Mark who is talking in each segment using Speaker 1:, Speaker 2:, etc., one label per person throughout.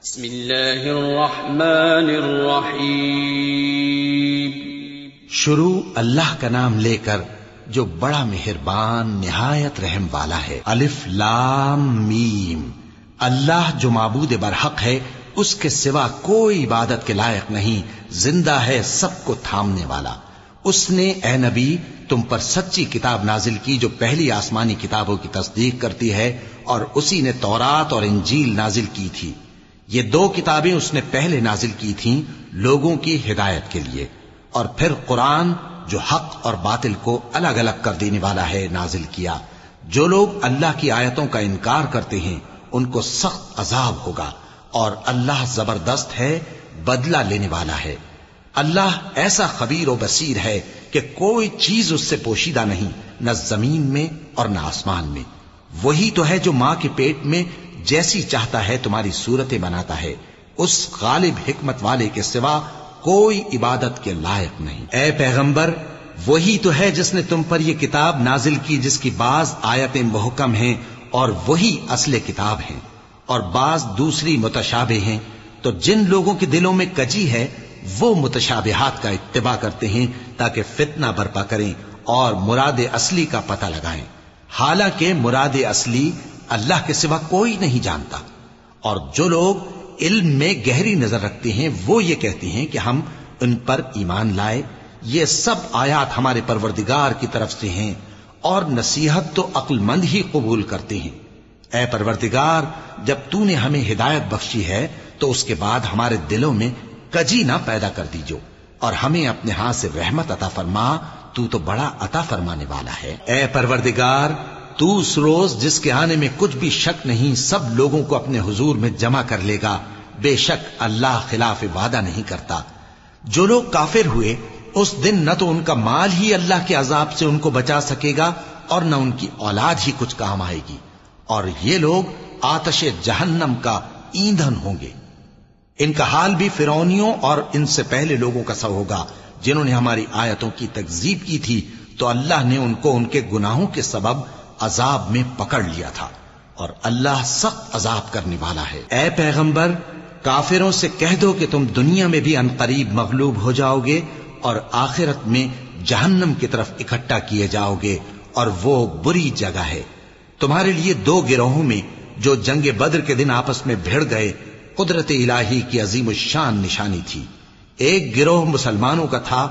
Speaker 1: بسم اللہ الرحمن الرحیم۔
Speaker 2: شروع اللہ کا نام لے کر جو بڑا مہربان نہایت رحم والا ہے۔ الف لام میم۔ اللہ جو معبود برحق ہے، اس کے سوا کوئی عبادت کے لائق نہیں، زندہ ہے، سب کو تھامنے والا۔ اس نے اے نبی تم پر سچی کتاب نازل کی جو پہلی آسمانی کتابوں کی تصدیق کرتی ہے، اور اسی نے تورات اور انجیل نازل کی تھی۔ یہ دو کتابیں اس نے پہلے نازل کی تھیں لوگوں کی ہدایت کے لیے، اور پھر قرآن جو حق اور باطل کو الگ الگ کر دینے والا ہے نازل کیا۔ جو لوگ اللہ کی آیتوں کا انکار کرتے ہیں ان کو سخت عذاب ہوگا، اور اللہ زبردست ہے، بدلہ لینے والا ہے۔ اللہ ایسا خبیر و بصیر ہے کہ کوئی چیز اس سے پوشیدہ نہیں، نہ زمین میں اور نہ آسمان میں۔ وہی تو ہے جو ماں کے پیٹ میں جیسی چاہتا ہے تمہاری صورتیں بناتا ہے، اس غالب حکمت والے کے سوا کوئی عبادت کے لائق نہیں۔ اے پیغمبر، وہی تو ہے جس نے تم پر یہ کتاب نازل کی جس کی بعض آیتیں محکم ہیں اور وہی اصل کتاب ہیں، اور بعض دوسری متشابہ ہیں۔ تو جن لوگوں کے دلوں میں کجی ہے وہ متشابہات کا اتباع کرتے ہیں تاکہ فتنہ برپا کریں اور مراد اصلی کا پتہ لگائیں، حالانکہ مراد اصلی اللہ کے سوا کوئی نہیں جانتا۔ اور جو لوگ علم میں گہری نظر رکھتے ہیں وہ یہ کہتے ہیں کہ ہم ان پر ایمان لائے۔ یہ سب آیات ہمارے پروردگار کی طرف سے ہیں، اور نصیحت تو عقل مند ہی قبول کرتے ہیں۔ اے پروردگار، جب تو نے ہمیں ہدایت بخشی ہے تو اس کے بعد ہمارے دلوں میں کجی نہ پیدا کر دیجو، اور ہمیں اپنے ہاتھ سے رحمت عطا فرما، تو بڑا عطا فرمانے والا ہے۔ اے پروردگار، تو اس روز جس کے آنے میں کچھ بھی شک نہیں سب لوگوں کو اپنے حضور میں جمع کر لے گا، بے شک اللہ خلاف وعدہ نہیں کرتا۔ جو لوگ کافر ہوئے اس دن نہ تو ان کا مال ہی اللہ کے عذاب سے ان کو بچا سکے گا اور نہ ان کی اولاد ہی کچھ کام آئے گی، اور یہ لوگ آتش جہنم کا ایندھن ہوں گے۔ ان کا حال بھی فرعونیوں اور ان سے پہلے لوگوں کا سا ہوگا جنہوں نے ہماری آیتوں کی تکذیب کی تھی، تو اللہ نے ان کو ان کے گناہوں کے سبب عذاب میں پکڑ لیا تھا، اور اللہ سخت عذاب کرنے والا ہے۔ اے پیغمبر، کافروں سے کہہ دو کہ تم دنیا میں بھی عنقریب مغلوب ہو جاؤ گے اور آخرت میں جہنم کی طرف اکٹھا کیے جاؤ گے، اور وہ بری جگہ ہے۔ تمہارے لیے دو گروہوں میں جو جنگ بدر کے دن آپس میں بھڑ گئے قدرت الہی کی عظیم الشان نشانی تھی۔ ایک گروہ مسلمانوں کا تھا،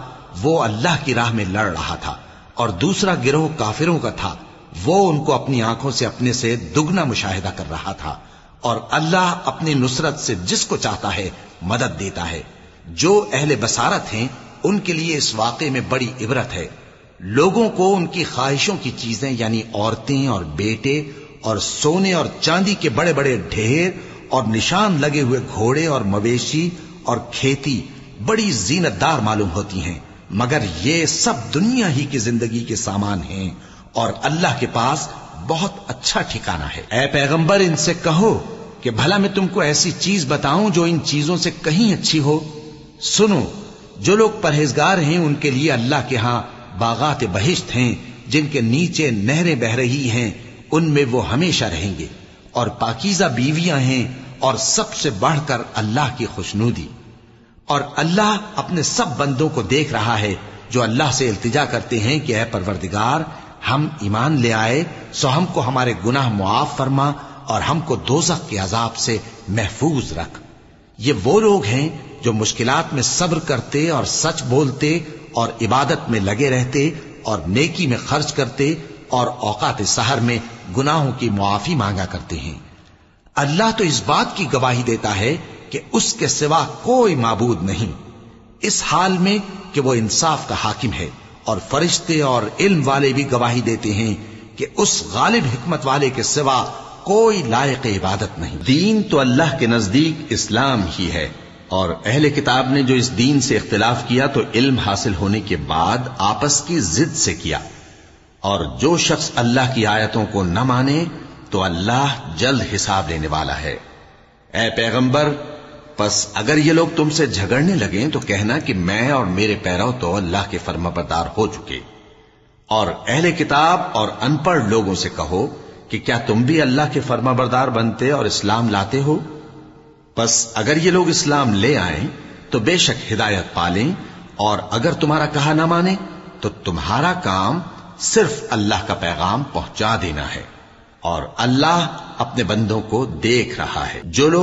Speaker 2: وہ اللہ کی راہ میں لڑ رہا تھا، اور دوسرا گروہ کافروں کا تھا، وہ ان کو اپنی آنکھوں سے اپنے سے دگنا مشاہدہ کر رہا تھا۔ اور اللہ اپنی نصرت سے جس کو چاہتا ہے مدد دیتا ہے۔ جو اہل بصارت ہیں ان کے لیے اس واقعے میں بڑی عبرت ہے۔ لوگوں کو ان کی خواہشوں کی چیزیں یعنی عورتیں اور بیٹے اور سونے اور چاندی کے بڑے بڑے ڈھیر اور نشان لگے ہوئے گھوڑے اور مویشی اور کھیتی بڑی زینت دار معلوم ہوتی ہیں، مگر یہ سب دنیا ہی کی زندگی کے سامان ہیں، اور اللہ کے پاس بہت اچھا ٹھکانہ ہے۔ اے پیغمبر، ان سے کہو کہ بھلا میں تم کو ایسی چیز بتاؤں جو ان چیزوں سے کہیں اچھی ہو؟ سنو، جو لوگ پرہیزگار ہیں ان کے لیے اللہ کے ہاں باغات بہشت ہیں جن کے نیچے نہریں بہ رہی ہیں، ان میں وہ ہمیشہ رہیں گے، اور پاکیزہ بیویاں ہیں، اور سب سے بڑھ کر اللہ کی خوشنودی۔ اور اللہ اپنے سب بندوں کو دیکھ رہا ہے جو اللہ سے التجا کرتے ہیں کہ اے پروردگار، ہم ایمان لے آئے سو ہم کو ہمارے گناہ معاف فرما اور ہم کو دوزخ کے عذاب سے محفوظ رکھ۔ یہ وہ لوگ ہیں جو مشکلات میں صبر کرتے اور سچ بولتے اور عبادت میں لگے رہتے اور نیکی میں خرچ کرتے اور اوقات سحر میں گناہوں کی معافی مانگا کرتے ہیں۔ اللہ تو اس بات کی گواہی دیتا ہے کہ اس کے سوا کوئی معبود نہیں، اس حال میں کہ وہ انصاف کا حاکم ہے، اور فرشتے اور علم والے بھی گواہی دیتے ہیں کہ اس غالب حکمت والے کے سوا کوئی لائق عبادت نہیں۔ دین تو اللہ کے نزدیک اسلام ہی ہے، اور اہل کتاب نے جو اس دین سے اختلاف کیا تو علم حاصل ہونے کے بعد آپس کی ضد سے کیا، اور جو شخص اللہ کی آیتوں کو نہ مانے تو اللہ جلد حساب لینے والا ہے۔ اے پیغمبر، پس اگر یہ لوگ تم سے جھگڑنے لگیں تو کہنا کہ میں اور میرے پیرو تو اللہ کے فرمانبردار ہو چکے، اور اہل کتاب اور ان پڑھ لوگوں سے کہو کہ کیا تم بھی اللہ کے فرمانبردار بنتے اور اسلام لاتے ہو؟ بس اگر یہ لوگ اسلام لے آئیں تو بے شک ہدایت پالیں، اور اگر تمہارا کہا نہ مانے تو تمہارا کام صرف اللہ کا پیغام پہنچا دینا ہے، اور اللہ اپنے بندوں کو دیکھ رہا ہے۔ جو لوگ